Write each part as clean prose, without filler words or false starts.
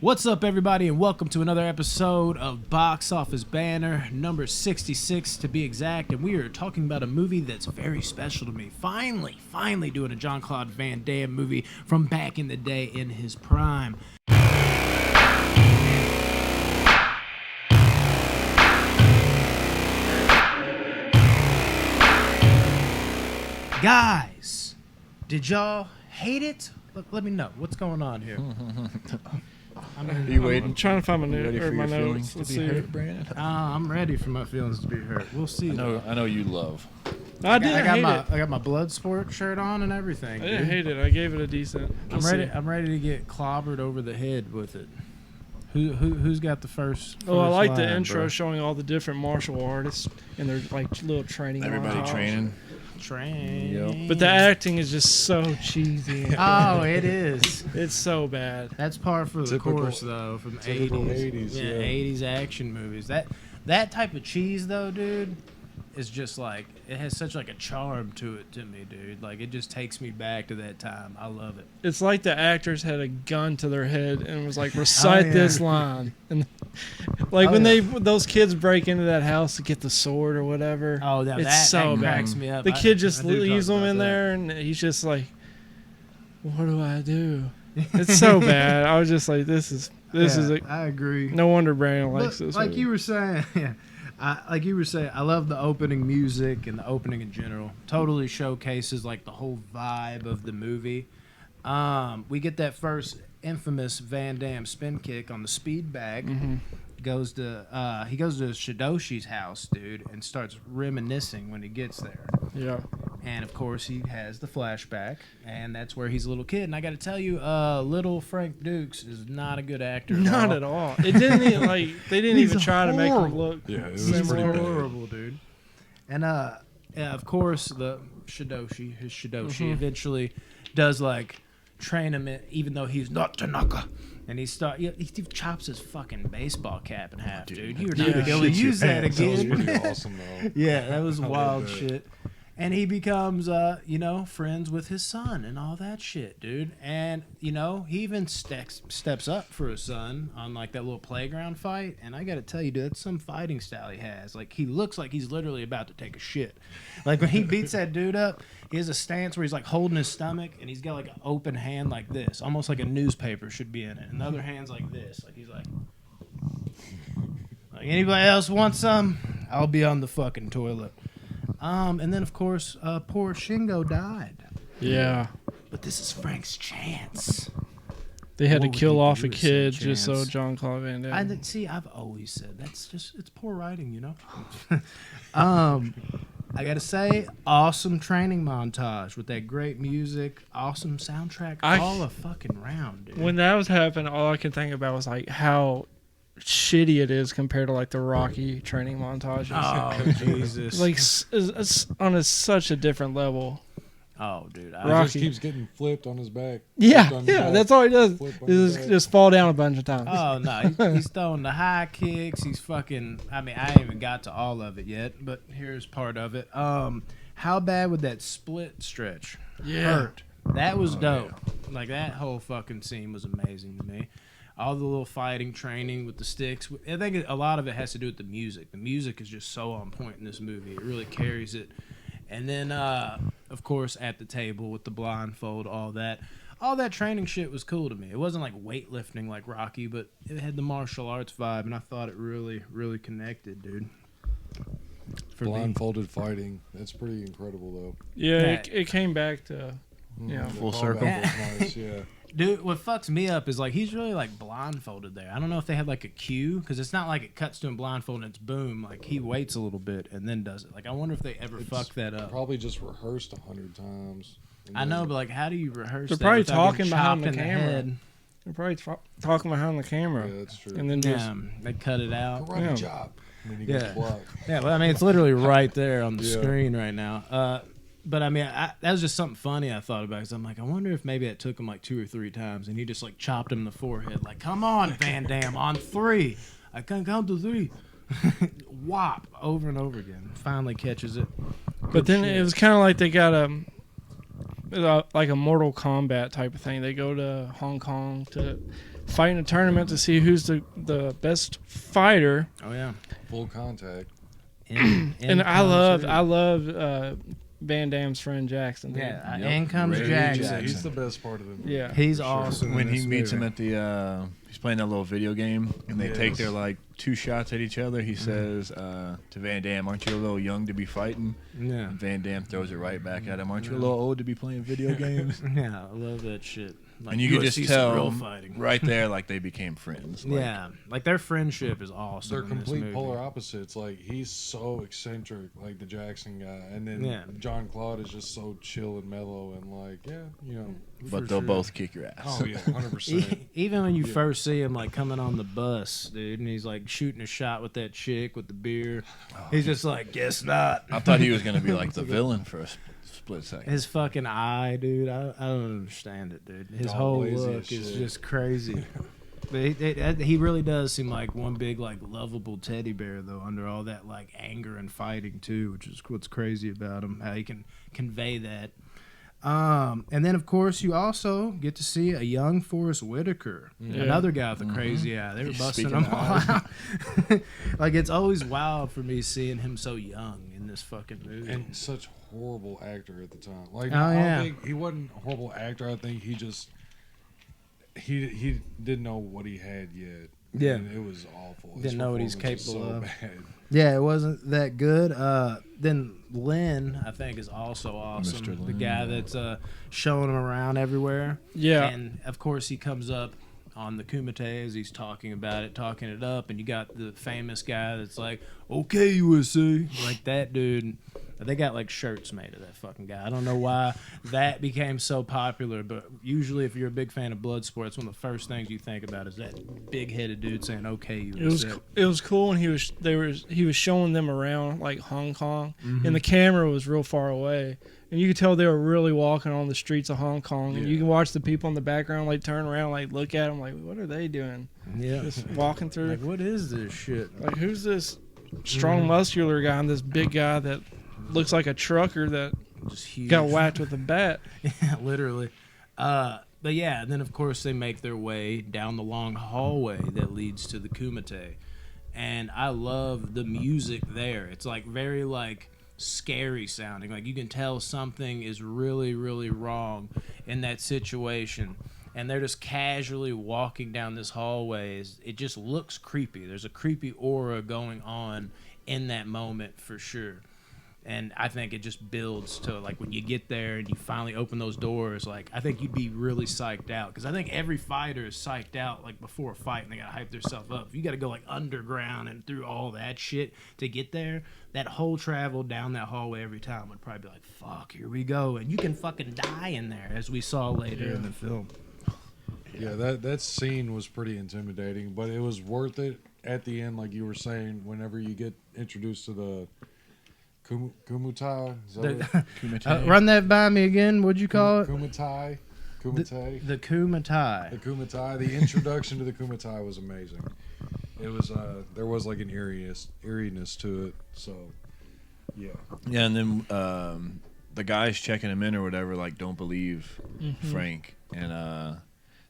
What's up, everybody, and welcome to another episode of Box Office Banter, number 66 to be exact, and we are talking about a movie that's very special to me. Finally doing a Jean-Claude Van Damme movie from back in the day in his prime. Guys, did y'all hate it? Let me know. What's going on here? I'm trying to find my notes. To be hurt, Brandon? I'm ready for my feelings to be hurt. We'll see. I know you love. I got my Bloodsport shirt on and everything. I didn't hate it. I gave it a decent. I'm ready to get clobbered over the head with it. Who's got the first? Oh, I like line, the intro bro? showing all the different martial artists and their like little training. Everybody montage. training. Train. But the acting is just so cheesy. Oh, it is. It's so bad. That's par for the Typical- course, though, from the typical 80s. 80s, Yeah, yeah. 80s action movies. That type of cheese, though, dude, is just like, it has such like a charm to it to me, dude. Like, it just takes me back to that time. I love it. It's like the actors had a gun to their head and was like, recite yeah. this line. And like when those kids break into that house to get the sword or whatever. Oh, now it's that so bad. cracks me up. The kid just I do leaves talk them about in that. there and he's just like, what do I do? It's so bad. I was just like, this is I agree. no wonder Brandon likes But this. like movie. you were saying, yeah. I love the opening music and the opening in general. Totally showcases like the whole vibe of the movie. We get that first infamous Van Damme spin kick on the speed bag. Mm-hmm. He goes to Shidoshi's house, dude, and starts reminiscing when he gets there. Yeah. And of course, he has the flashback, and that's where he's a little kid. And I got to tell you, little Frank Dukes is not not at Not at all. It didn't even, like they didn't He's even try to make him horrible. look. Yeah, it was He's pretty bad. horrible, dude. And of course, the Shidoshi eventually does like train him, even though he's not Tanaka. And he chops his fucking baseball cap in half, dude. You're not Yeah. going to use that That was again. pretty awesome, though. Yeah, that was I love wild that. shit. And he becomes, friends with his son and all that shit, dude. And, he even steps up for his son on, like, that little playground fight. And I got to tell you, dude, that's some fighting style he has. Like, he looks like he's literally about to take a shit. Like, when he beats that dude up, he has a stance where he's, like, holding his stomach, and he's got, like, an open hand like this. Almost like a newspaper should be in it. And the other hand's like this. Like, he's like, anybody else want some? I'll be on the fucking toilet. And then, of course, poor Shingo died. Yeah. But this is Frank's chance. They had What to would kill he off do a with kid some just so chance? Jean-Claude Van Damme. I've always said it's poor writing, I gotta say, awesome training montage with that great music, awesome soundtrack all the fucking round, dude. When that was happening, all I could think about was like how shitty it is compared to like the Rocky training montages. Oh, Jesus. Like it's on such a different level. Oh, dude. He Rocky. just keeps getting flipped on his back. Yeah, Flipped on his back, that's all he does. flip on his back. Just fall down a bunch of times. Oh, no. He's throwing the high kicks. He's fucking... I mean, I ain't even got to all of it yet, but here's part of it. How bad would that split stretch hurt? That was dope. Yeah. Like, that whole fucking scene was amazing to me. All the little fighting training with the sticks. I think a lot of it has to do with the music. The music is just so on point in this movie. It really carries it. And then, of course, at the table with the blindfold, all that training shit was cool to me. It wasn't like weightlifting like Rocky, but it had the martial arts vibe, and I thought it really, really connected, dude. For Blindfolded fighting. That's pretty incredible, though. Yeah, it came back to Full The circle. callback was nice, yeah. Dude, what fucks me up is like he's really like blindfolded there. I don't know if they had like a cue because it's not like it cuts to him blindfolded and it's boom. Like he waits a little bit and then does it. Like I wonder if they ever fucked that up. Probably just rehearsed 100 times. and I then- know, but like how do you rehearse? They're that probably without getting talking behind chopped the in camera. head? They're probably talking behind the camera. Yeah, that's true. And then just They cut it out. Karate Yeah. chop. And then he Yeah. gets blocked. Yeah, but I mean it's literally right there on the Yeah. screen right now. But I mean, that was just something funny I thought about. Cause I'm like, I wonder if maybe it took him like 2 or 3 times, and he just like chopped him in the forehead. Like, come on, Van Damme, on 3. I can't count to 3. Whop over and over again. Finally catches it. But then it was kind of like they got like a Mortal Kombat type of thing. They go to Hong Kong to fighting a tournament to see who's the best fighter. Oh yeah. Full contact. And I love Van Damme's friend Jackson. Dude. Yeah, Yep. in comes Ray Jackson. Jackson. He's the best part of the movie. Yeah. He's for sure. awesome. When in he this meets him movie. at he's playing that little video game, and they take Yes. their like 2 shots at each other. He says to Van Damme, "Aren't you a little young to be fighting?" Yeah. And Van Damme throws it right back at him. "Aren't you a little old to be playing video games?" Yeah, I love that shit. Like, And you could wanna just see some tell real fighting. right there, like they became friends. Like, Yeah, like their friendship is awesome. They're in this complete movie. polar opposites. Like he's so eccentric, like the Jackson guy, and then Yeah. John Claude is just so chill and mellow, and like, yeah, you know. but For they'll sure. both kick your ass. Oh yeah, 100%. Even when you Yeah. first see him like coming on the bus, dude, and he's like shooting a shot with that chick with the beer, he's just like, guess not. I thought he was gonna be like the villain for a split second. His fucking eye, dude. I don't understand it, dude. His All whole lazy as look is shit. just crazy. But he really does seem like one big like lovable teddy bear though, under all that like anger and fighting too, which is what's crazy about him. How he can convey that. And then of course you also get to see a young Forrest Whitaker, Yeah. another guy with a crazy eye. They were He's busting speaking him all out. Like it's always wild for me seeing him so young in this fucking movie. And such horrible actor at the time. Like, Oh, I yeah. don't think he wasn't a horrible actor. I think he just he didn't know what he had yet. Yeah. And it was awful. His Didn't know what he's performance was capable of. so bad. Yeah, it wasn't that good. Then Lynn, I think, is also awesome. Mr. The Lynn, guy that's showing him around everywhere. Yeah. And of course, he comes up on the Kumite as he's talking about it, talking it up, and you got the famous guy that's like, "Okay, USA," like that dude. They got like shirts made of that fucking guy. I don't know why that became so popular, but usually if you're a big fan of Bloodsport, it's one of the first things you think about is that big-headed dude saying "Okay, USA." It was cool, and he was showing them around like Hong Kong, and the camera was real far away, and you could tell they were really walking on the streets of Hong Kong, and you can watch the people in the background like turn around, like look at them, like what are they doing? Yeah. Just walking through. Like, what is this shit? Like who's this strong, muscular guy and this big guy that looks like a trucker that Just huge. got whacked with a bat? Yeah, literally. But yeah, and then of course they make their way down the long hallway that leads to the Kumite. And I love the music there. It's like very like scary sounding. Like you can tell something is really, really wrong in that situation. And they're just casually walking down this hallway. It just looks creepy. There's a creepy aura going on in that moment for sure. And I think it just builds to like when you get there and you finally open those doors, like I think you'd be really psyched out because I think every fighter is psyched out like before a fight and they gotta hype themselves up. If you gotta go like underground and through all that shit to get there, that whole travel down that hallway every time would probably be like, fuck, here we go. And you can fucking die in there as we saw later in the film. Yeah, that scene was pretty intimidating, but it was worth it at the end, like you were saying, whenever you get introduced to the Kumutai. Is that Kumite. Run that by me again. What'd you call it? Kumite. Kumite. The Kumatai. The Kumite. The introduction to the Kumite was amazing. It was there was like an eeriness to it. So yeah. Yeah, and then the guys checking him in or whatever, like, don't believe Frank, and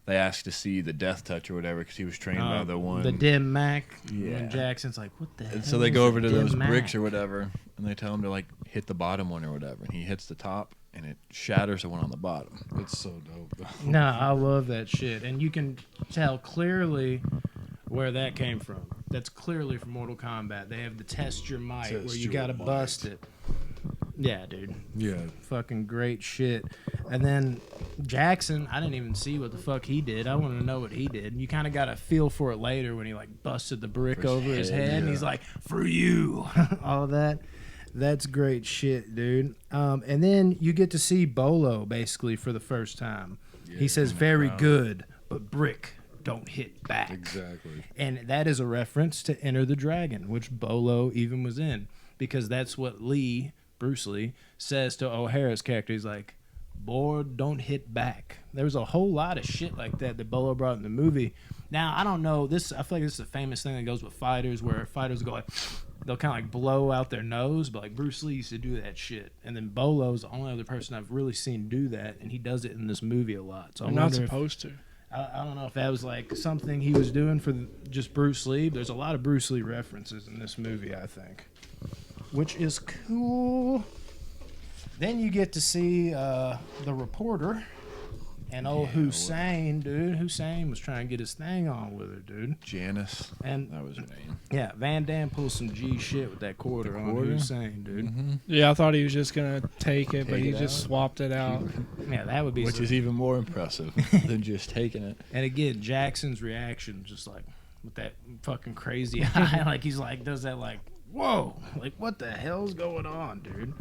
they asked to see the death touch or whatever because he was trained by the one. The dim Mac. Yeah. When Jackson's like, what the hell? And so they is go a over to dim those Mac? bricks or whatever, and they tell him to like hit the bottom one or whatever, and he hits the top, and it shatters the one on the bottom. It's so dope though. No, I love that shit. And you can tell clearly where that came from. That's clearly from Mortal Kombat. They have the test your might Test where you your gotta might. bust it. Yeah, dude. Yeah. Fucking great shit. And then Jackson, I didn't even see what the fuck he did. I wanted to know what he did. And you kind of got a feel for it later when he like busted the brick For his over his head, head. And yeah. he's like, for you. All that. That's great shit, dude. And then you get to see Bolo basically for the first time. He says, very good, but brick don't hit back. Exactly. And that is a reference to Enter the Dragon, which Bolo even was in, because that's what Bruce Lee, says to O'Hara's character. He's like, boy, don't hit back. There was a whole lot of shit like that Bolo brought in the movie. Now, I don't know, I feel like this is a famous thing that goes with fighters, where fighters go like, they'll kind of like blow out their nose, but like Bruce Lee used to do that shit. And then Bolo's the only other person I've really seen do that, and he does it in this movie a lot. So They're not supposed to. I don't know if that was like something he was doing for just Bruce Lee. There's a lot of Bruce Lee references in this movie, I think, which is cool. Then you get to see the reporter and old Hussein, dude. Hussein was trying to get his thing on with her, dude. Janice. And that was her name. Yeah, Van Damme pulls some G shit with that quarter on Hussein, dude. Mm-hmm. Yeah, I thought he was just gonna take it, but he just swapped it out. Yeah, that would be. Which is even more impressive than just taking it. And again, Jackson's reaction, just like with that fucking crazy eye, like he's like does that like, whoa, like what the hell's going on, dude?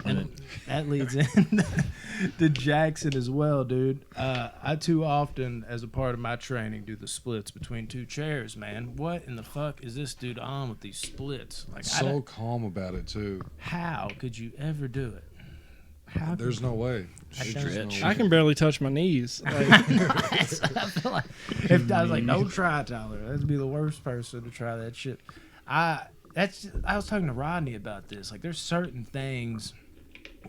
And that leads in to Jackson as well, dude. I too often, as a part of my training, do the splits between two chairs, man. What in the fuck is this dude on with these splits? Like, so calm about it too. How could you ever do it? There's no way. I can barely touch my knees. Like, I feel like if I was like, don't try, Tyler. That'd be the worst person to try that shit. I was talking to Rodney about this. Like, there's certain things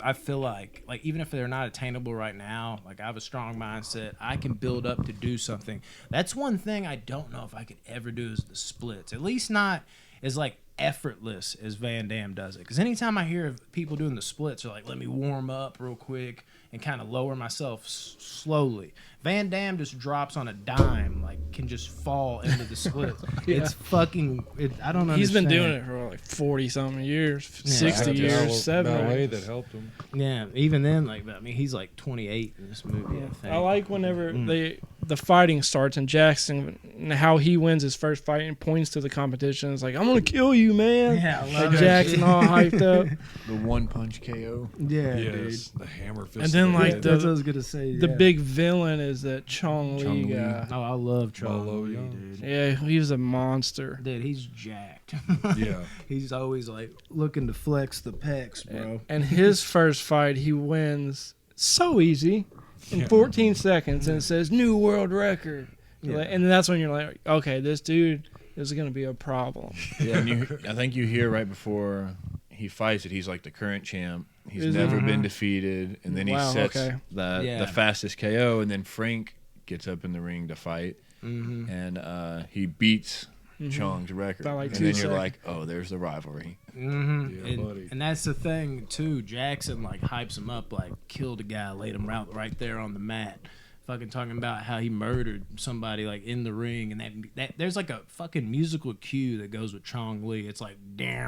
I feel like even if they're not attainable right now, like I have a strong mindset, I can build up to do something. That's one thing I don't know if I could ever do is the splits. At least not as like effortless as Van Damme does it. Because anytime I hear of people doing the splits, they're like, let me warm up real quick and kind of lower myself slowly. Van Damme just drops on a dime, like can just fall into the split. Yeah. It's fucking. I don't understand. He's been doing it for like 40-something years, Yeah. 60 years, 70. Ballet that helped him. Yeah, even then, like I mean, he's like 28 in this movie. I think. I like whenever the fighting starts and Jackson, how he wins his first fight and points to the competition. It's like, I'm gonna kill you, man. Yeah, I love like that Jackson shit. all hyped up. The one punch KO. Yeah, Yes, the hammer fist. And then, like, dude. That's what I was gonna say. The yeah. big villain is that Chong Li Chong Li. guy. Oh, I love Bolo Chong Li, Young. dude. Yeah, he was a monster. Dude, he's jacked. Yeah. He's always like looking to flex the pecs, bro. And his first fight, he wins so easy in 14 seconds, and it says new world record. Yeah. And that's when you're like, okay, this dude is going to be a problem. Yeah, and I think you hear right before he fights it, he's like the current champ. He's Is never he? been defeated, and then he Wow, sets okay. the fastest KO, and then Frank gets up in the ring to fight, Mm-hmm. and he beats Chong's record. By like and 2 then seconds. you're like, oh, there's the rivalry. Mm-hmm. Yeah, buddy. And that's the thing too. Jackson like hypes him up, like killed a guy, laid him out right there on the mat. Fucking talking about how he murdered somebody like in the ring, and that there's like a fucking musical cue that goes with Chong Li. It's like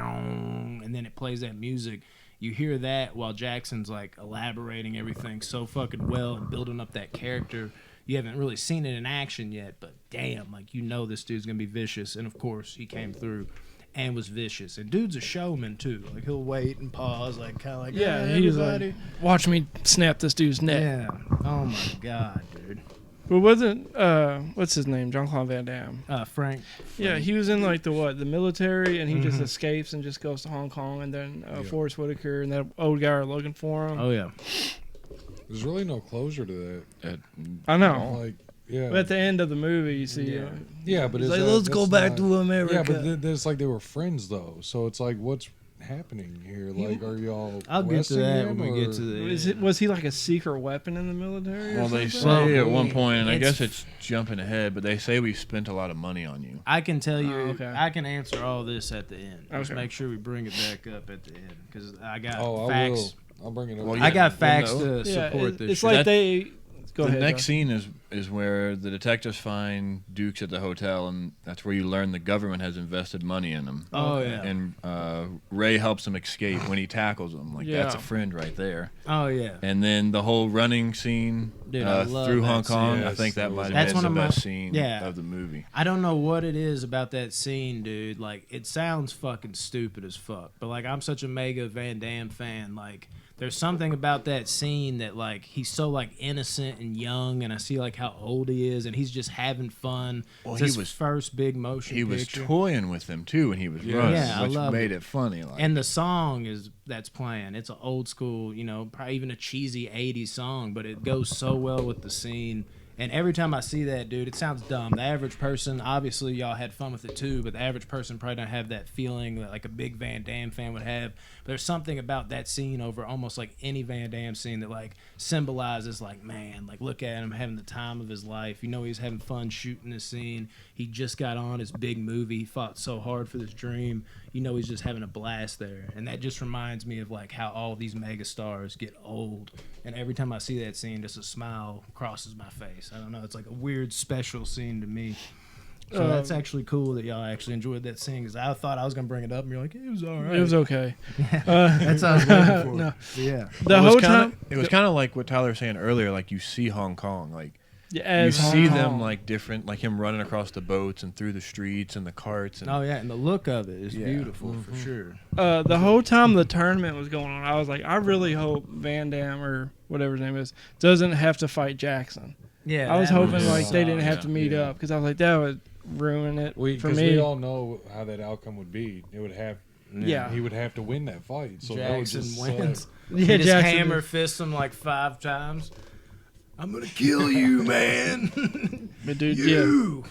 down, and then it plays that music. You hear that while Jackson's like elaborating everything so fucking well and building up that character. You haven't really seen it in action yet, but damn, like you know this dude's gonna be vicious, and of course he came through and was vicious. And dude's a showman too. Like he'll wait and pause, like kind of like Yeah, hey, he was everybody. like, watch me snap this dude's neck. Yeah. Oh my god, dude. But wasn't, what's his name? Jean-Claude Van Damme. Frank. Yeah, he was in like the military, and he just escapes and just goes to Hong Kong, and then Forrest Whitaker and that old guy are looking for him. Oh yeah. There's really no closure to that. I know. Like, yeah. But at the end of the movie, you see, Yeah, but he's it's like, let's go back to America. Yeah, but it's like they were friends though. So it's like, what's happening here? Like, are y'all? I'll get to arresting that him, when we get or- to the. Was he like a secret weapon in the military? or Well, they something? say at one point, and I it's- guess it's jumping ahead, but they say we've spent a lot of money on you. I can tell you. Oh, okay. I can answer all this at the end. Just Okay. make sure we bring it back up at the end because I got Oh, I facts. will. I'll bring it up. Well, I got yeah, facts no. to Yeah, support this. it's shit. like That- they. Go The ahead. next Josh. scene is where the detectives find Dukes at the hotel, and that's where you learn the government has invested money in him. Oh yeah. And Ray helps him escape when he tackles him. Like, that's a Yeah. friend right there. Oh yeah. And then the whole running scene Dude, I love through that Hong scene. Kong, I Yes, think that that might was- have That's been one the of my- best scene yeah. of the movie. I don't know what it is about that scene, dude. Like, it sounds fucking stupid as fuck. But, like, I'm such a mega Van Damme fan. Like, there's something about that scene that, like, he's so, like, innocent and young. And I see, like, how old he is. And he's just having fun. Well, It's he his was- first big motion He was picture. toying with him, too, when he was running, Yeah, I which love made it funny. Like, And the song that's playing. It's an old school, you know, probably even a cheesy 80s song. But it goes so well with the scene. And every time I see that, dude, it sounds dumb. The average person, obviously, y'all had fun with it too, but the average person probably don't have that feeling that like a big Van Damme fan would have. But there's something about that scene over almost like any Van Damme scene that like symbolizes like, man, like look at him having the time of his life. You know, he's having fun shooting this scene. He just got on his big movie. He fought so hard for this dream. You know, he's just having a blast there. And that just reminds me of like how all these mega stars get old. And every time I see that scene, just a smile crosses my face. I don't know. It's like a weird, special scene to me. So that's actually cool that y'all actually enjoyed that scene, because I thought I was going to bring it up, and you're like, it was all right. It was okay. That's what I was waiting for. No. Yeah. The whole time. It was kind of like what Tyler was saying earlier. Like you see Hong Kong, like Yeah, you see them like different, like him running across the boats and through the streets and the carts. And, Oh, yeah, and the look of it is beautiful, for sure. The whole time the tournament was going on, I was like, I really hope Van Damme or whatever his name is doesn't have to fight Jackson. Yeah, I was hoping was like they didn't have yeah. to meet up, because I was like, that would ruin it for Because me. we all know how that outcome would be. It would have. Yeah. He would have to win that fight. So that would Jackson just wins. suck. Yeah, He just Jackson hammer did. fists him like 5 times. I'm going to kill you, man. But dude, You.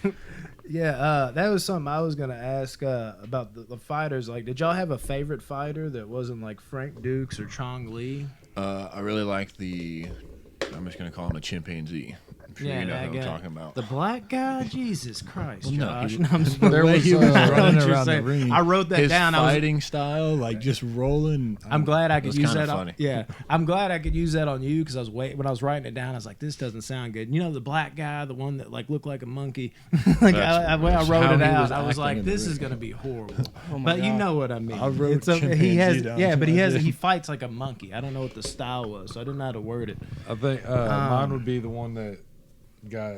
Yeah, that was something I was gonna ask about the fighters. Like, did y'all have a favorite fighter that wasn't like Frank Dukes or Chong Li? I really like the. I'm just gonna call him a chimpanzee. I'm sure you know that who I'm guy. talking about. The black guy? Jesus Christ, Well, no, Josh. he- No, I'm just- There was, he was I know running what you're around the saying. ring. I wrote that His down. I was, fighting style, like just rolling. I'm glad I could was use kinda that. funny. Yeah, I'm glad I could use that on you, because I was when I was writing it down, I was like, this doesn't sound good. You know, the black guy, the one that like looked like a monkey. Like when I that's wrote how it he out, was I was acting like, in the this is ring. gonna be horrible. Oh my But you God. know what I mean. I wrote It's he chimpanzee has, down, yeah, so but he I has did. he fights like a monkey. I don't know what the style was, so I didn't know how to word it. I think mine would be the one that got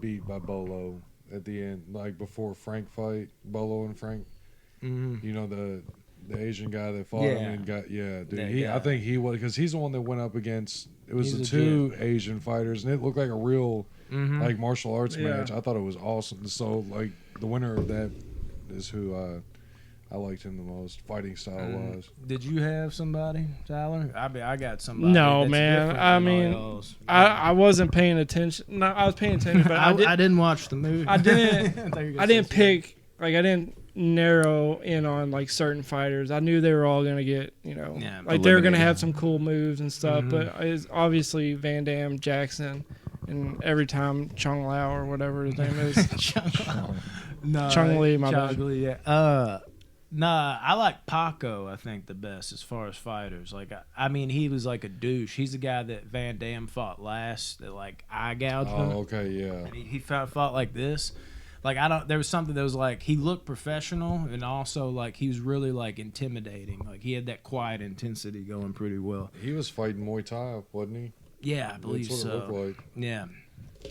beat by Bolo at the end, like before Frank fight. Bolo and Frank. Mhm. You know the Asian guy that fought Yeah. him and got dude. That I guy. think he was, because he's the one that went up against. It was He's the a two Asian fighters, and it looked like a real Mhm. like martial arts Yeah. match. I thought it was awesome. So like the winner of that is who I liked him the most, fighting style wise. Did you have somebody, Tyler? I got somebody. No, that's man. different I than all mean, y'all's. I wasn't paying attention. No, I was paying attention, but I didn't watch the movie. I didn't- thought you were gonna I didn't say pick, like, I didn't narrow in on like certain fighters. I knew they were all gonna get, Yeah, like they were gonna eliminated. have some cool moves and stuff. Mhm. But it's obviously Van Damme, Jackson, and every time Chung Lao or whatever his name is. No, Chung Li, my bad. Chung Li, yeah. Nah, I like Paco, I think, the best as far as fighters. Like, I mean, he was like a douche. He's the guy that Van Damme fought last that, like, eye gouged him. Oh, okay, yeah. And he fought like this. Like, there was something that was like, he looked professional, and also, like, he was really, like, intimidating. Like, he had that quiet intensity going pretty well. He was fighting Muay Thai, wasn't he? Yeah, I believe That's what it so. looked like. Yeah.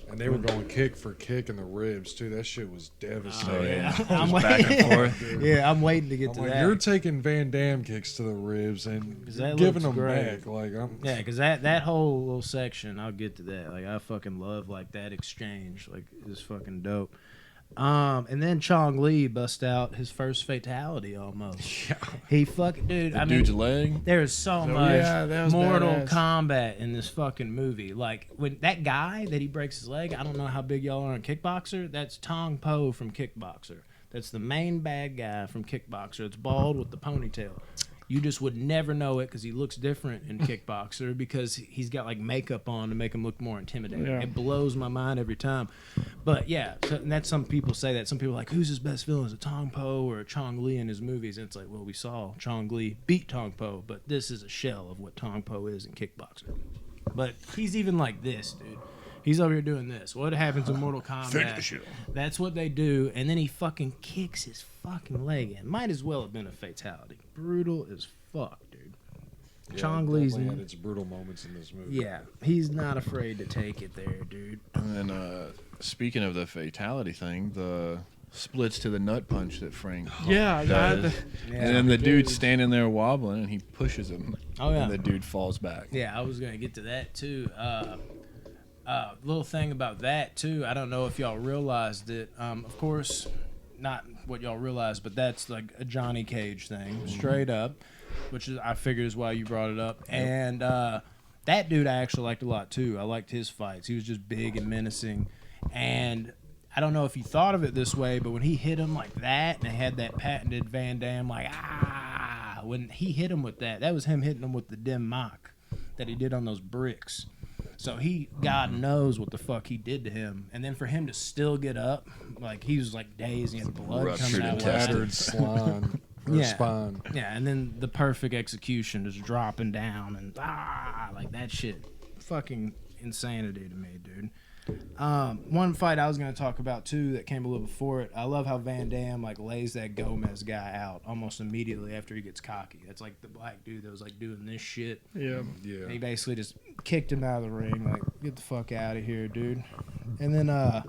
And they were going kick for kick in the ribs too. That shit was devastating. I'm Just back and forth. Yeah, I'm waiting to get I'm to like, that. you're taking Van Damme kicks to the ribs and 'Cause that giving looks them great. back. Like, Yeah, because that whole little section, I'll get to that. Like, I fucking love, like, that exchange. Like, it's fucking dope. And then Chong Li bust out his first fatality almost. Yeah. He fucking, dude, The I mean, dude's leg. there's so So, much yeah, that was Mortal badass. Kombat in this fucking movie. Like, when that guy that he breaks his leg, I don't know how big y'all are on Kickboxer, that's Tong Po from Kickboxer. That's the main bad guy from Kickboxer. It's bald with the ponytail. You just would never know it because he looks different in Kickboxer because he's got like makeup on to make him look more intimidating. Yeah. It blows my mind every time. But yeah, and that's some people say that. Some people are like, who's his best villain? Is it Tong Po or Chong Li in his movies? And it's like, well, we saw Chong Li beat Tong Po, but this is a shell of what Tong Po is in Kickboxer. But he's even like this, dude. He's over here doing this. What happens in Mortal Kombat? Finish him. That's what they do, and then he fucking kicks his fucking leg in. Might as well have been a fatality. Brutal as fuck, dude. Yeah, Chong Li's, definitely had its brutal moments in this movie. yeah, he's not afraid to take it there, dude. And then speaking of the fatality thing, the splits to the nut punch that Frank Yeah, does. Yeah. And then the dude's standing there wobbling, and he pushes him. Oh, yeah. And the dude falls back. Yeah, I was gonna get to that too. Little thing about that too. I don't know if y'all realized it. Of course, not what y'all realized, but that's like a Johnny Cage thing, straight up, which is I figured is why you brought it up. And That dude I actually liked a lot too. I liked his fights. He was just big and menacing. And I don't know if you thought of it this way, but when he hit him like that, and they had that patented Van Damme like when he hit him with that, that was him hitting him with the dim mock that he did on those bricks. So God knows what the fuck he did to him. And then for him to still get up, like he was like dazed, he had blood coming out. Battered spine. Spine. Yeah, and then the perfect execution, just dropping down and like that shit, fucking insanity to me, dude. One fight I was gonna talk about too that came a little before it. I love how Van Damme like lays that Gomez guy out almost immediately after he gets cocky. That's like the black dude that was like doing this shit. Yeah. And he basically just kicked him out of the ring, like get the fuck out of here, dude. And then I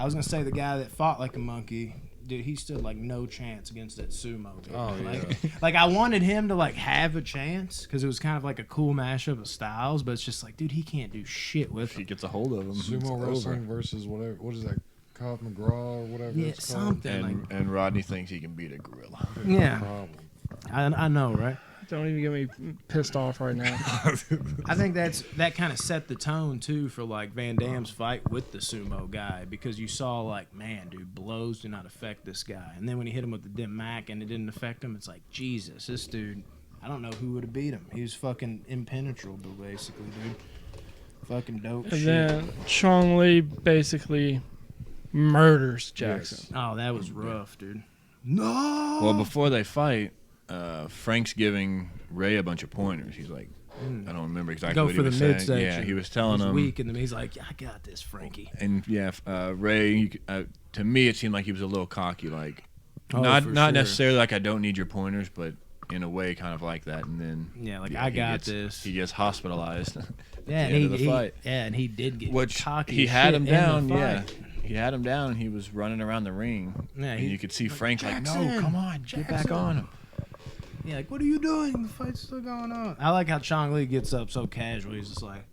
was gonna say the guy that fought like a monkey. Dude, he stood like no chance against that sumo. Dude. Oh, yeah. Like I wanted him to like have a chance because it was kind of like a cool mashup of styles, but it's just like, dude, he can't do shit with If he it. gets a hold of him. Sumo wrestling versus whatever. What is that? Cobb McGraw or whatever. Yeah, it's called. something. And Rodney thinks he can beat a gorilla. Yeah, Problem. I know, right? Don't even get me pissed off right now. I think that kind of set the tone too for like Van Damme's fight with the sumo guy, because you saw like, man, dude, blows do not affect this guy. And then when he hit him with the dim mac and it didn't affect him, it's like, Jesus, this dude, I don't know who would have beat him. He was fucking impenetrable, basically, dude. Fucking dope And shit. then Chong Li basically murders Jackson. Yes. Oh, that was rough, dude. No. Well, before they fight, Frank's giving Ray a bunch of pointers. He's like, I don't remember exactly Go what for he was the saying. midsection. Yeah, he was telling He's him. weak, and then he's like, I got this, Frankie. And yeah, Ray, to me, it seemed like he was a little cocky. Like, Oh, not for sure. necessarily like I don't need your pointers, but in a way, kind of like that. And then Yeah, like, yeah, I he got gets, this. He gets hospitalized. Yeah, at the end of the fight. and he did get Which cocky. he as had shit him in down. the Yeah, fight. he had him down. And he was running around the ring. Yeah, and he- you could see Frank like, no, Jackson, come on, get back Jackson." on him. Yeah, like, what are you doing? The fight's still going on. I like how Chong Li gets up so casual. He's just like,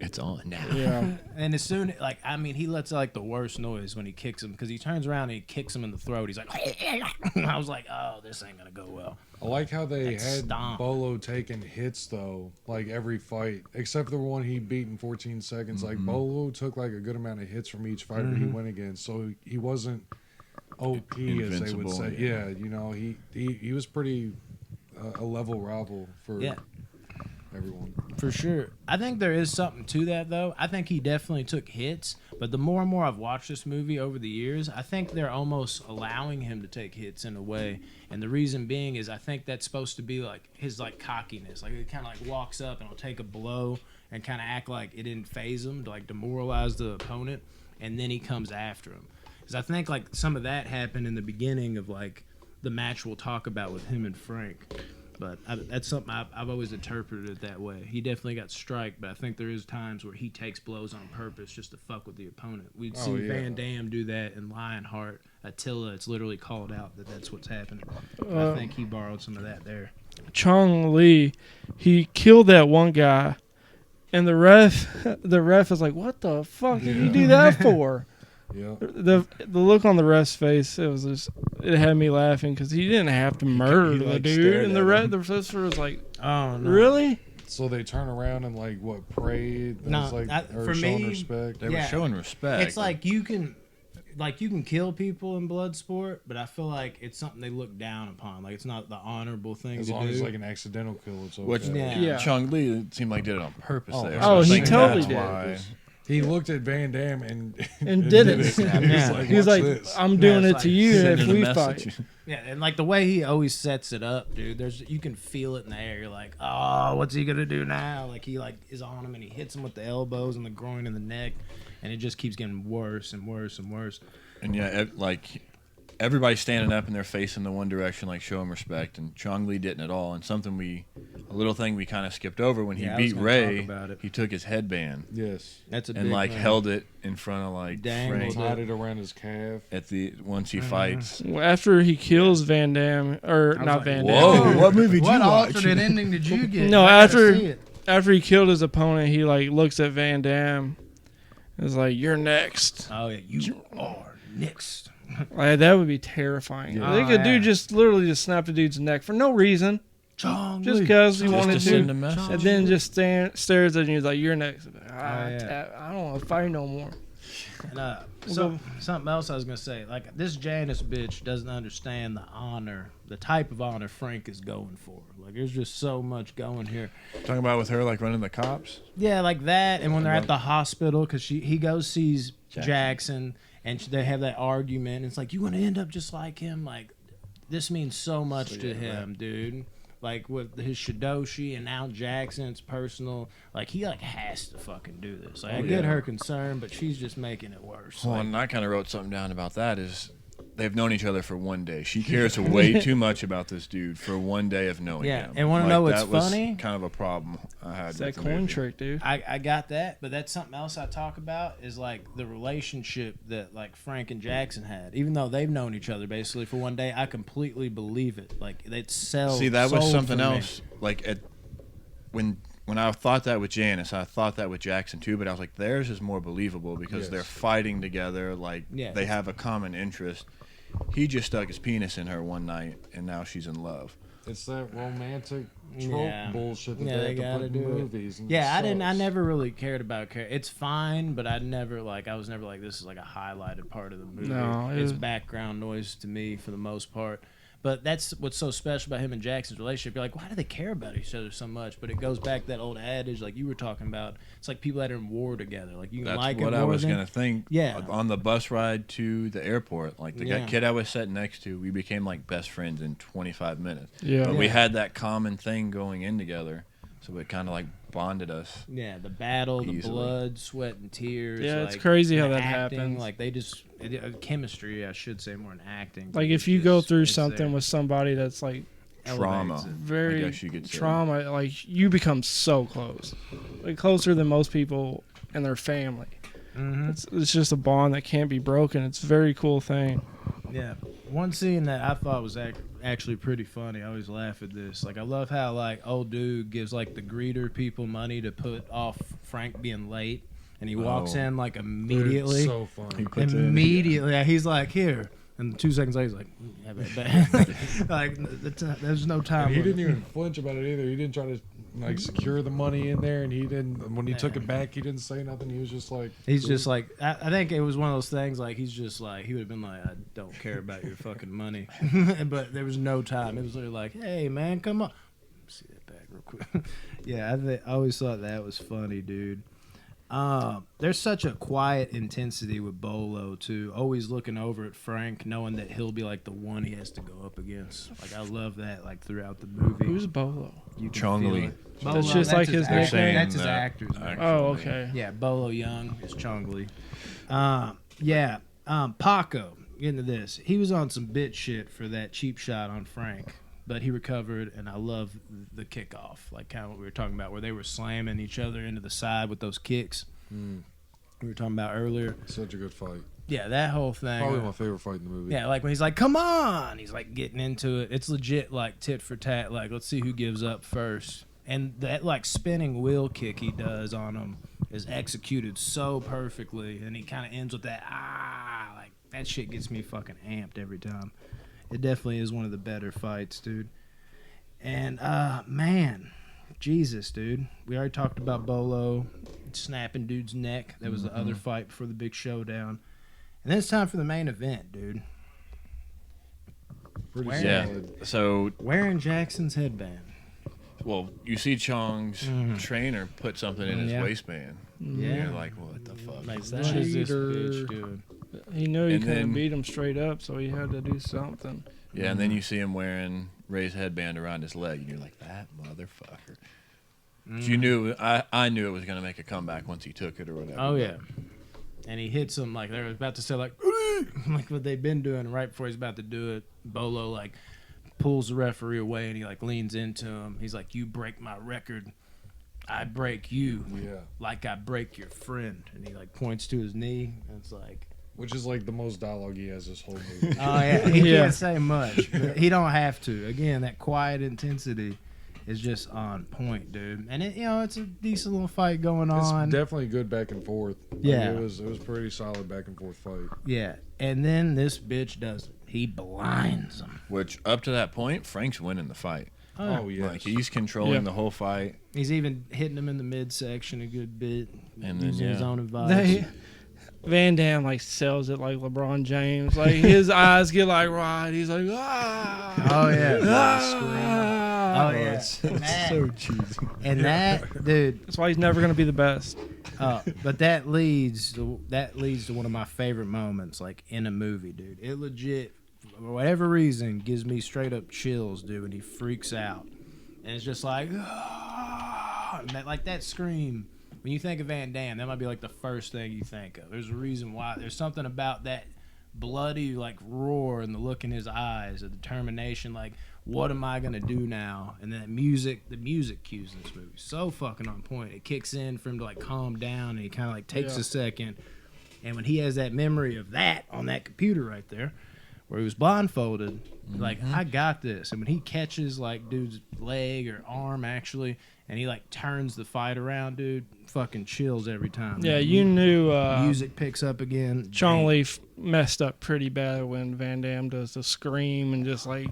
It's on now. Yeah. and as soon, like, I mean, he lets like the worst noise when he kicks him, because he turns around and he kicks him in the throat. He's like, I was like, oh, this ain't gonna go well. I like how they That had stomp. Bolo taking hits though, like every fight, except for the one he beat in 14 seconds. Like Bolo took like a good amount of hits from each fighter he went against, so he wasn't OP as they would Invincible, say. yeah. Yeah, you know, he was pretty a level rival for Yeah. everyone. For sure. I think there is something to that, though. I think he definitely took hits, but the more and more I've watched this movie over the years, I think they're almost allowing him to take hits in a way. And the reason being is I think that's supposed to be like his like cockiness. Like he kind of like walks up and will take a blow and kind of act like it didn't phase him to like demoralize the opponent, and then he comes after him. Because I think like some of that happened in the beginning of like the match we'll talk about with him and Frank. But that's something I've always interpreted it that way. He definitely got striked, but I think there is times where he takes blows on purpose just to fuck with the opponent. We'd see Van Damme do that in Lionheart. Attila, it's literally called out that that's what's happening. I think he borrowed some of that there. Chong Li, he killed that one guy, and the ref is like, "What the fuck did you do that for?" Yeah. The look on the ref's face, it had me laughing because he didn't have to murder he, the like, dude, stared and at him. the professor was like, Oh, no. "Really?" So they turn around and like what prayed? No, It's like, or for showing me, respect. They were Yeah. showing respect. It's like you can kill people in Bloodsport, but I feel like it's something they look down upon. Like it's not the honorable thing As to long do. as it's like an accidental kill, it's okay. Which Yeah. Chong Li, it seemed like did it on purpose Oh, there. oh, So I he think totally that's did. why- He looked at Van Damme and did it. Yeah. He was "Watch like, this." "I'm doing it's it like to you sending if a we message. fight." Yeah, and like the way he always sets it up, dude. You can feel it in the air. You're like, oh, what's he gonna do now? Like he like is on him and he hits him with the elbows and the groin and the neck, and it just keeps getting worse and worse and worse. And yeah, like everybody's standing up and they're facing the one direction, like showing respect. And Chong Li didn't at all. And a little thing we kind of skipped over when he Yeah, I was beat gonna Ray. talk about it. He took his headband Yes. That's a and big like one. held it in front of like Dangled Frank it. Tied it around his calf. at the once he fights. Well, after he kills Van Damme, or was not like, Van Whoa, Damme. what movie did What you watch? alternate ending did you get? No, I gotta after- see it. After he killed his opponent, he like looks at Van Damme. It's like, "You're next." Oh yeah, you are next. Like, that would be terrifying. Yeah. They Oh, could yeah. do just literally just snap the dude's neck for no reason. Chong just Li. because he Just wanted to send a to. message. And then just stares at you and he's like, "You're next." yeah. I don't want to fight no more. And We'll something else I was gonna say, like this Janice bitch doesn't understand the honor, the type of honor Frank is going for. Like there's just so much going here. Talking about with her like running the cops. Yeah, like that, and when they're at the hospital, because he goes sees Jackson, and they have that argument. And it's like, you want to end up just like him? Like this means so much to him, dude. Like with his Shidoshi and now Jackson, it's personal. Like he like has to fucking do this. Like I get her concern, but she's just making it worse. Well, Like, and I kind of wrote something down about that. Is they've known each other for one day. She cares way too much about this dude for one day of knowing him. and want to know what's that was funny? kind of a problem I had. It's with that the coin movie. trick, dude. I got that, but that's something else I talk about is like the relationship that like Frank and Jackson had. Even though they've known each other basically for one day, I completely believe it. Like it sells. See, that was sold something for me. else. Like when I thought that with Janice, I thought that with Jackson too. But I was like, theirs is more believable because they're fighting together. Like they have a common interest. He just stuck his penis in her one night, and now she's in love. It's that romantic trope bullshit that they have to gotta put in do it. movies. And Yeah, it I sucks. never really cared about It's fine, but I was never like this is like a highlighted part of the movie. No, It's background noise to me for the most part. But that's what's so special about him and Jackson's relationship. You're like, why do they care about each other so much? But it goes back to that old adage, like you were talking about. It's like people that are in war together. Like you can That's like what him I more was than- gonna think. Yeah. On the bus ride to the airport, like the kid I was sitting next to, we became like best friends in 25 minutes. Yeah. But we had that common thing going in together, so it kind of like bonded us. Yeah, the battle, the Easily. blood, sweat, and tears. Yeah, it's like, crazy how the that acting, happens. Like they just chemistry, I should say, more than acting. Like It's if you go just- through it's something there. with somebody that's like Trauma. Elevates it. very I guess you could say. trauma, like you become so close, like closer than most people and their family. Mhm. It's just a bond that can't be broken. It's a very cool thing. Yeah, one scene that I thought was actually pretty funny. I always laugh at this. Like I love how like old dude gives like the greeter people money to put off Frank being late, and he walks Oh. in like Dude, immediately. it's so funny. He puts it in. Immediately, yeah, he's like here, and 2 seconds later he's like, have it back. Like there's no time. And he for it. didn't even flinch about it either. He didn't try to like secure the money in there, and he didn't. When he took it back, he didn't say nothing. He was just like, He's cool. just like, I think it was one of those things. Like he's just like, he would have been like, I don't care about your fucking money, but there was no time. It was literally like, hey man, come on, see that back real quick. Yeah, I always thought that was funny, dude. There's such a quiet intensity with Bolo too. Always looking over at Frank, knowing that he'll be like the one he has to go up against. Like I love that. Like throughout the movie, Who's Bolo? you can Chong feel Li. it. That's just like his actor- nickname? That's his Saying actor's that name. actually. Oh, okay. Yeah, Bolo Young is Chong Li. Paco, into this. He was on some bitch shit for that cheap shot on Frank, but he recovered, and I love the kickoff, like kind of what we were talking about, where they were slamming each other into the side with those kicks we were talking about earlier. such a good fight. Yeah, that whole thing. Probably my favorite fight in the movie. Yeah, like when he's like, "Come on," he's like getting into it. It's legit, like tit for tat. Like, let's see who gives up first. And that like spinning wheel kick he does on him is executed so perfectly, and he kind of ends with that like that shit gets me fucking amped every time. It definitely is one of the better fights, dude. And man, Jesus, dude, we already talked about Bolo snapping dude's neck. That was the other fight before the big showdown. And then it's time for the main event, dude. Pretty Yeah. solid. So, Wearing Jackson's headband. well, you see Chong's trainer put something in his Yeah. waistband. Yeah. And you're like, what the fuck? Like, is what that? is this Cheater. bitch doing? He knew he And couldn't then- beat him straight up, so he had to do something. Yeah, and then you see him wearing Ray's headband around his leg, and you're like, that motherfucker. But you knew, I knew it was going to make a comeback once he took it or whatever. Oh, yeah. And he hits him like they're about to say, like what they've been doing right before he's about to do it. Bolo, like, pulls the referee away, and he, like, leans into him. He's like, you break my record, I break you. Yeah. Like I break your friend. And he, like, points to his knee, and it's like... Which is like the most dialogue he has this whole movie. Oh, yeah. He Yeah. can't say much. But he don't have to. Again, that quiet intensity is just on point, dude. And, it, it's a decent little fight going It's on. definitely good back and forth. Like, Yeah. it was pretty solid back and forth fight. Yeah. And then this bitch does it. He blinds him. Which, up to that point, Frank's winning the fight. Oh yeah. Like he's controlling the whole fight. He's even hitting him in the midsection a good bit, And using then, his own advice. Van Damme like sells it like LeBron James. Like his eyes get like wide. He's like, ah. Oh yeah. Ah. Oh yeah. It's so cheesy. And that dude. That's why he's never gonna be the best. But that leads to one of my favorite moments, like in a movie, dude. It legit, for whatever reason, gives me straight up chills, dude. When he freaks out, and it's just like, and that scream. When you think of Van Damme, that might be like the first thing you think of. There's a reason why. There's something about that bloody like roar and the look in his eyes, the determination, like, what am I gonna do now? And then the music cues in this movie, so fucking on point. It kicks in for him to like calm down, and he kind of like takes a second. And when he has that memory of that on that computer right there, where he was blindfolded, like, I got this. And when he catches like dude's leg or arm actually, and he like turns the fight around, dude, fucking chills every time. Yeah, man. you knew Music picks up again. Chong Li messed up pretty bad when Van Damme does the scream and just like.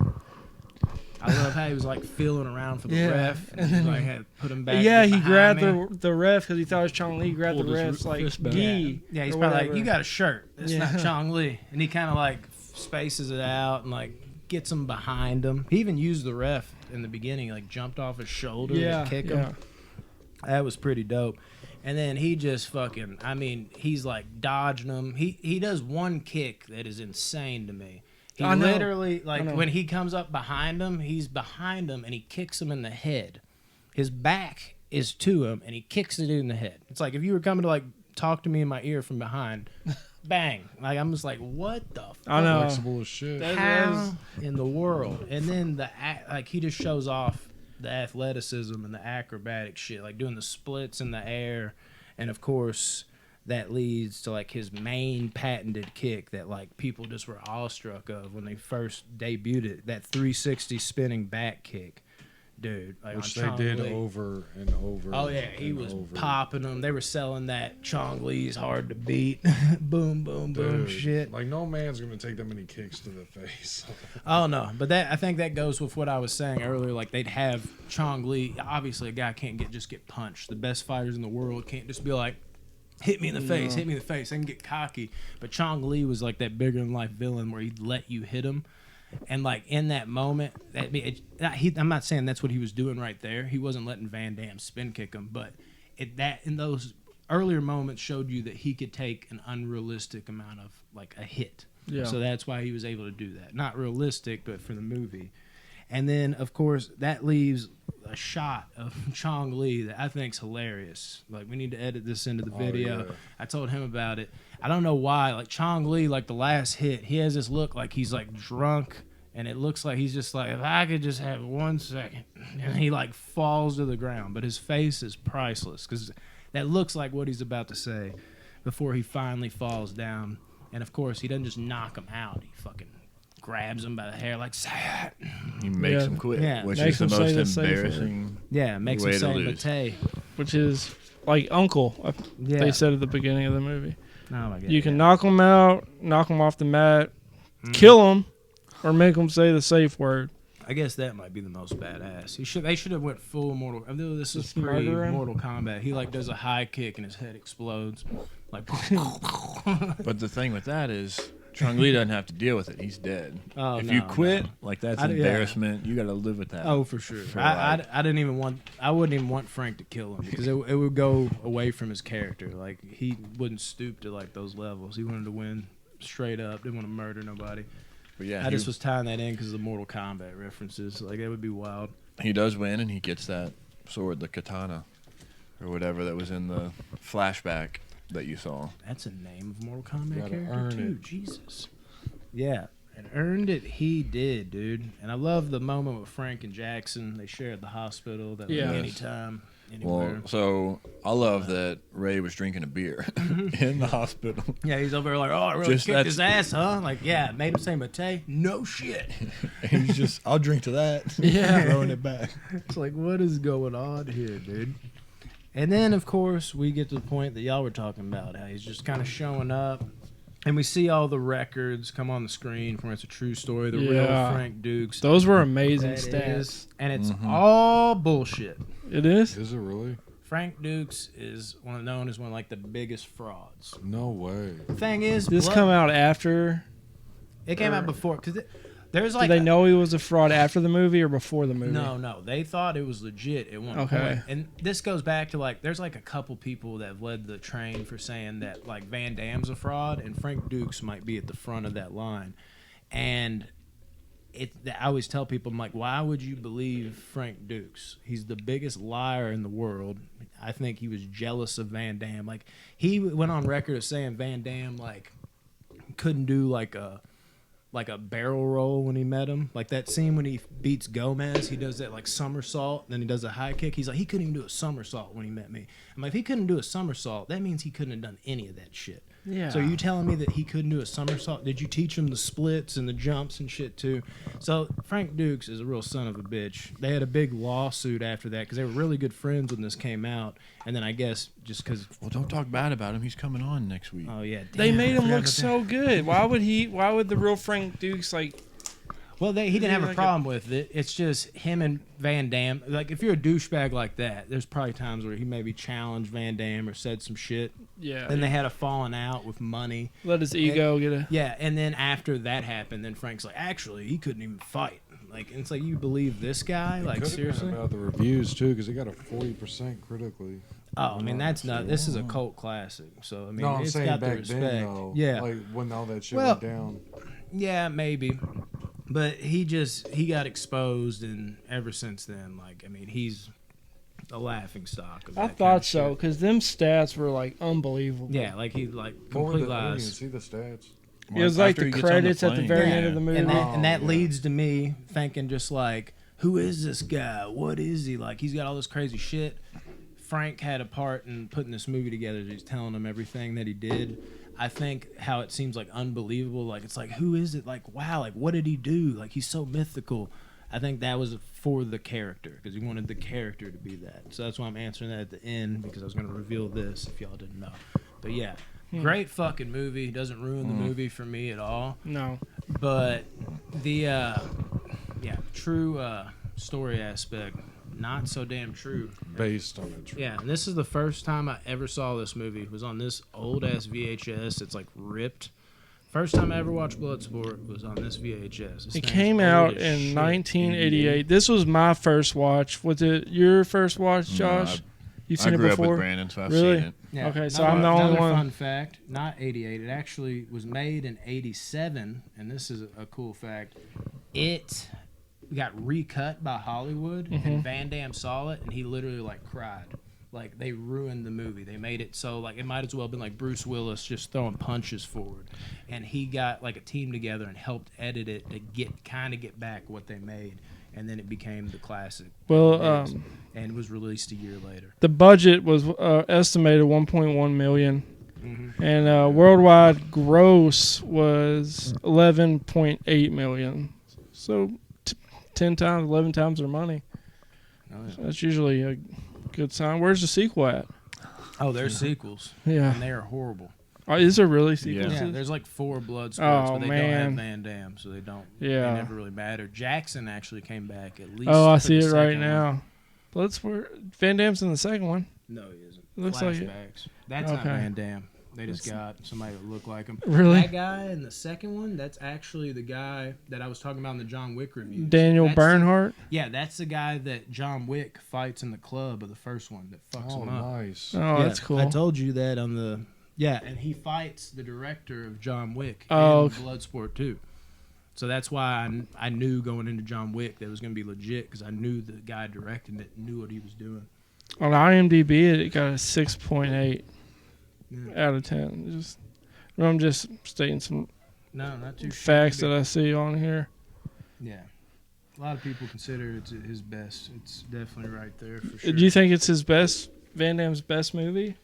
I love how he was like feeling around for the ref, and then like had to put him back. Yeah, he behind grabbed me. the ref because he thought it was Chong Li. He grabbed the Pulled his ref's like fist back. gi. Yeah, he's or probably whatever. like, you got a shirt. It's Yeah. not Chong Li. And he kind of like spaces it out and like gets him behind him. He even used the ref in the beginning, like jumped off his shoulder to kick him. That was pretty dope. And then he just fucking, I mean, he's like dodging him. He does one kick that is insane to me. He I know. literally, like, when he comes up behind him, he's behind him and he kicks him in the head. His back is to him and he kicks the dude in the head. It's like if you were coming to, like, talk to me in my ear from behind, bang. Like, I'm just like, what the fuck? I know. Flexible as shit. How in the world? And then he just shows off the athleticism and the acrobatic shit, like doing the splits in the air. And, of course, that leads to like his main patented kick that like people just were awestruck of when they first debuted it. That 360 spinning back kick, dude. Like, Which on they Chong did Li. over and over. Oh yeah, he and was over. popping them. They were selling that Chong Li's hard to beat. Boom, boom, boom, Dude, shit. Like no man's gonna take that many kicks to the face. Oh no, but I think that goes with what I was saying earlier. Like they'd have Chong Li. Obviously, a guy can't just get punched. The best fighters in the world can't just be like, hit me in the face, hit me in the face. They can get cocky. But Chong Li was like that bigger than life villain where he'd let you hit him. And like in that moment, I'm not saying that's what he was doing right there. He wasn't letting Van Damme spin kick him, but in those earlier moments showed you that he could take an unrealistic amount of like a hit. Yeah. So that's why he was able to do that. Not realistic, but for the movie. And then, of course, that leaves a shot of Chong Li that I think's hilarious. Like, we need to edit this into the video. Yeah. I told him about it. I don't know why. Like, Chong Li, like, the last hit, he has this look like he's, like, drunk. And it looks like he's just like, if I could just have 1 second. And he, like, falls to the ground. But his face is priceless because that looks like what he's about to say before he finally falls down. And, of course, he doesn't just knock him out. He fucking grabs him by the hair like, say it. He makes him quit, Yeah. which Makes is the him say most the safe word. embarrassing. Yeah, makes him Way to say lose. Matei. Which is like Uncle. Yeah. They said at the beginning of the movie. Oh my God. You can knock him out, knock him off the mat, kill him, or make him say the safe word. I guess that might be the most badass. They should have went full Mortal. I know this is Just murder him? pre-Mortal Kombat. He like does a high kick and his head explodes. Like, But the thing with that is, Chong Li doesn't have to deal with it. He's dead. Oh, if no, you quit, no. like that's Yeah. embarrassment. You got to live with that. oh, for sure. For I life. didn't even want. I wouldn't even want Frank to kill him because it would go away from his character. Like he wouldn't stoop to like those levels. He wanted to win straight up. Didn't want to murder nobody. But yeah, I just was tying that in because of the Mortal Kombat references. Like that would be wild. he does win, and he gets that sword, the katana, or whatever that was in the flashback that you saw. That's a name of Mortal Kombat Gotta character earn too. it. Jesus. Yeah, and earned it. He did, dude. And I love the moment with Frank and Jackson. They shared the hospital. That Yeah. like anytime, anywhere. Well, so I love that Ray was drinking a beer in the hospital. Yeah, he's over there like, oh, I really Just kicked his ass, huh? Like, yeah, made him say Matei. No shit. And he's just, I'll drink to that. Yeah. Throwing it back. It's like, what is going on here, dude? And then, of course, we get to the point that y'all were talking about, how he's just kind of showing up. And we see all the records come on the screen from It's a True Story, the real Frank Dukes. Those were amazing stats. And it's all bullshit. It is? Is it really? Frank Dukes is known as one of like the biggest frauds. No way. The thing is, this come out after? It came out before because there's like. Did they know he was a fraud after the movie or before the movie? No, they thought it was legit at one point. And this goes back to like there's like a couple people that have led the train for saying that like Van Damme's a fraud and Frank Dukes might be at the front of that line, and. I always tell people, I'm like, why would you believe Frank Dukes? He's the biggest liar in the world. I think he was jealous of Van Damme. Like, he went on record of saying Van Damme, like, couldn't do, like a barrel roll when he met him. Like, that scene when he beats Gomez, he does that, like, somersault, then he does a high kick. He's like, he couldn't even do a somersault when he met me. I'm like, if he couldn't do a somersault, that means he couldn't have done any of that shit. Yeah. So are you telling me that he couldn't do a somersault? Did you teach him the splits and the jumps and shit too? So Frank Dukes is a real son of a bitch. They had a big lawsuit after that because they were really good friends when this came out. And then I guess just because... Well, don't talk bad about him. He's coming on next week. Oh, yeah. Damn, they made him look so good. Why would the real Frank Dukes, like... Well, he didn't have a problem with it. It's just him and Van Damme. Like, if you're a douchebag like that, there's probably times where he maybe challenged Van Damme or said some shit. Yeah. Then they had a falling out with money. Let his ego get a... Yeah, and then after that happened, then Frank's like, actually, he couldn't even fight. Like, and it's like, you believe this guy? Like, seriously? About the reviews, too, because he got a 40% critically. Oh, I mean, that's not... This is a cult classic. So, I mean, I'm it's saying got the back respect. then, though, yeah. like, when all that shit went down. Yeah, maybe. But he got exposed, and ever since then, like, I mean, he's a laughing stock. I thought so, because them stats were, like, unbelievable. Yeah, like, he, like, What complete were I didn't even lies. see the stats. It was like the credits at the very end of the movie. And that leads to me thinking just like, who is this guy? What is he? Like, he's got all this crazy shit. Frank had a part in putting this movie together. He's telling him everything that he did. I think how it seems like unbelievable. Like, it's like, who is it? Like, wow, like, what did he do? Like, he's so mythical. I think that was for the character because he wanted the character to be that. So that's why I'm answering that at the end because I was going to reveal this if y'all didn't know. But yeah, great fucking movie. Doesn't ruin the movie for me at all. No. But the, true story aspect, not so damn true. Based on it. Yeah, and this is the first time I ever saw this movie. It was on this old-ass VHS. It's, like, ripped. First time I ever watched Bloodsport was on this VHS. It came out in 1988. This was my first watch. Was it your first watch, Josh? You've seen it before? I grew up with Brandon, so I've really? seen it. Yeah. Okay, so I'm the only one. Fun fact, not 88. It actually was made in 87, and this is a cool fact. It got recut by Hollywood, and Van Damme saw it, and he literally, like, cried. Like, they ruined the movie. They made it so, like, it might as well have been like Bruce Willis just throwing punches forward. And he got, like, a team together and helped edit it to get back what they made. And then it became the classic. Well, and it was released a year later. The budget was estimated $1.1 million. And worldwide gross was $11.8 million. So 10 times, 11 times their money. Oh, yeah. That's usually a good sign. Where's the sequel at? Oh, there's sequels. Yeah. And they are horrible. Oh, is there really sequels? Yeah, there's like 4 Bloodsports, but they don't have Van Damme, so they don't. Yeah. They never really matter. Jackson actually came back at least. Oh, I see it right now. Bloodsport. Van Damme's in the second one. No, he isn't. Looks like it. Flashbacks. That's not Van Damme. They just got somebody that looked like him. Really? That guy in the second one, that's actually the guy that I was talking about in the John Wick reviews. Daniel Bernhardt? Yeah, that's the guy that John Wick fights in the club of the first one that fucks him up. Nice. Oh, Yeah, that's cool. I told you that on the... Yeah, and he fights the director of John Wick in Bloodsport too. So that's why I knew going into John Wick that it was going to be legit because I knew the guy directing it knew what he was doing. On IMDb, it got a 6.8 out of 10. I'm just stating some not too facts that I see on here. Yeah. A lot of people consider it his best. It's definitely right there for sure. Do you think it's his best, Van Damme's best movie?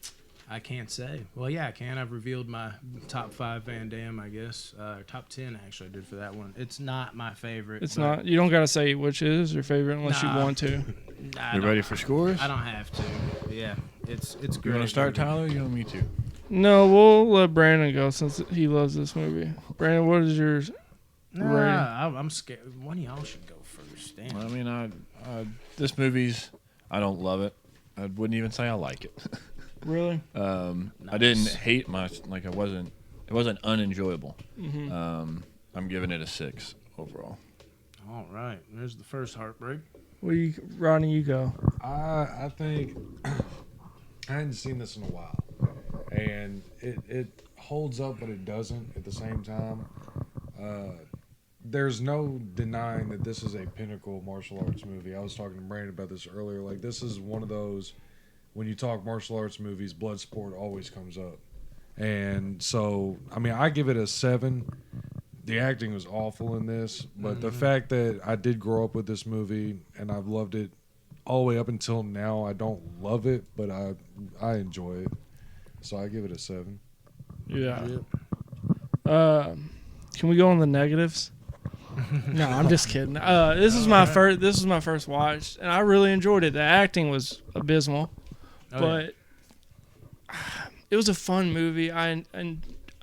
I can't say. Well, yeah, I can. I've revealed my top 5 Van Damme, I guess. Top 10, actually, I did for that one. It's not my favorite. It's not. You don't got to say which is your favorite unless you want to. You ready for scores? I don't have to. But yeah, it's great. You want to start, Tyler, or you want me to? No, we'll let Brandon go since he loves this movie. Brandon, what is yours? Nah, I'm scared. One of y'all should go first. Damn. I mean, this movie's. I don't love it. I wouldn't even say I like it. Really? Nice. I didn't hate much. Like it wasn't unenjoyable. Mm-hmm. I'm giving it a 6 overall. All right. There's the first heartbreak. Ronnie, you go. I think I hadn't seen this in a while, and it holds up, but it doesn't at the same time. There's no denying that this is a pinnacle martial arts movie. I was talking to Brandon about this earlier. Like, this is one of those, when you talk martial arts movies, Bloodsport always comes up. And so, I mean, I give it a 7. The acting was awful in this, but the fact that I did grow up with this movie and I've loved it all the way up until now, I don't love it, but I enjoy it. So I give it a 7. Yeah. Can we go on the negatives? No, I'm just kidding. This was my first watch, and I really enjoyed it. The acting was abysmal, but it was a fun movie. I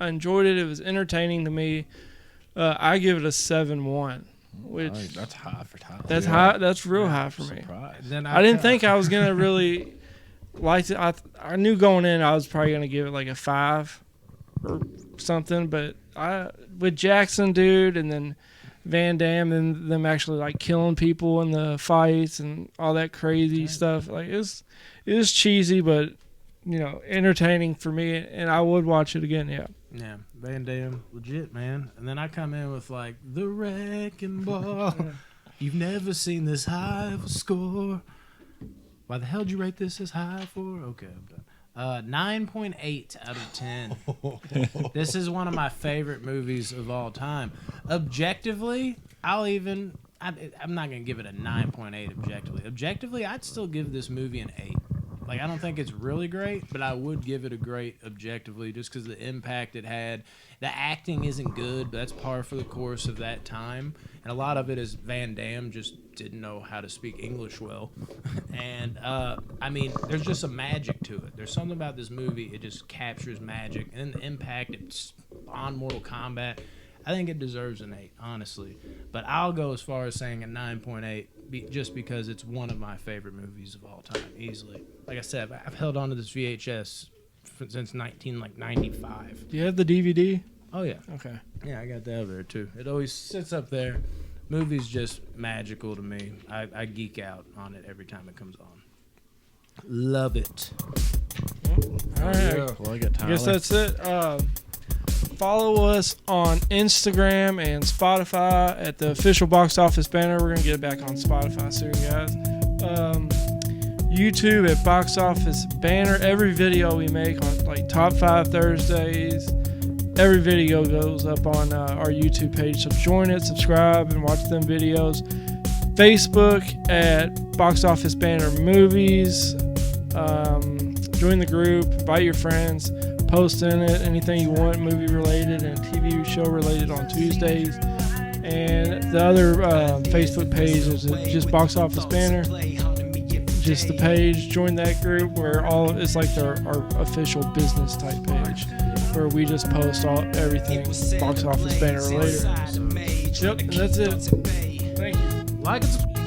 enjoyed it. It was entertaining to me. I give it a 7.1, which that's high for Tyler. That's high. That's real high for me. Then I didn't think I was gonna really like it. I knew going in I was probably gonna give it like a 5 or something, but with Jackson, dude, and then VanDamme and them actually like killing people in the fights and all that crazy stuff. Like it was cheesy, but entertaining for me, and I would watch it again. Yeah. Yeah, VanDamme, legit, man. And then I come in with like the wrecking ball. You've never seen this high of a score. Why the hell did you rate this as high for? Okay, I'm done. 9.8 out of 10. This is one of my favorite movies of all time. Objectively, I'm not gonna give it a 9.8 objectively. Objectively, I'd still give this movie an 8. Like, I don't think it's really great, but I would give it a great objectively just because of the impact it had. The acting isn't good, but that's par for the course of that time. And a lot of it is VanDamme just didn't know how to speak English well. And, I mean, there's just some magic to it. There's something about this movie, it just captures magic. And the impact it's on Mortal Kombat, I think it deserves an 8, honestly. But I'll go as far as saying a 9.8 just because it's one of my favorite movies of all time, easily. Like I said, I've held on to this VHS since 1995. Do you have the DVD? Oh, yeah. Okay. Yeah, I got that over there, too. It always sits up there. Movie's just magical to me. I geek out on it every time it comes on. Love it. All right. Yeah. Well, I guess that's it. Follow us on Instagram and Spotify at the official Box Office Banner. We're going to get it back on Spotify soon, guys. YouTube at Box Office Banner. Every video we make on like Top 5 Thursdays, every video goes up on our YouTube page. So join it, subscribe, and watch them videos. Facebook at Box Office Banner Movies. Join the group, invite your friends. Post in it anything you want, movie related and TV show related on Tuesdays. And the other Facebook page is just Box Office Banner. Just the page. Join that group where it's like our official business type page where we just post everything Box Office Banner related. Yep, and that's it. Thank you. Like and subscribe.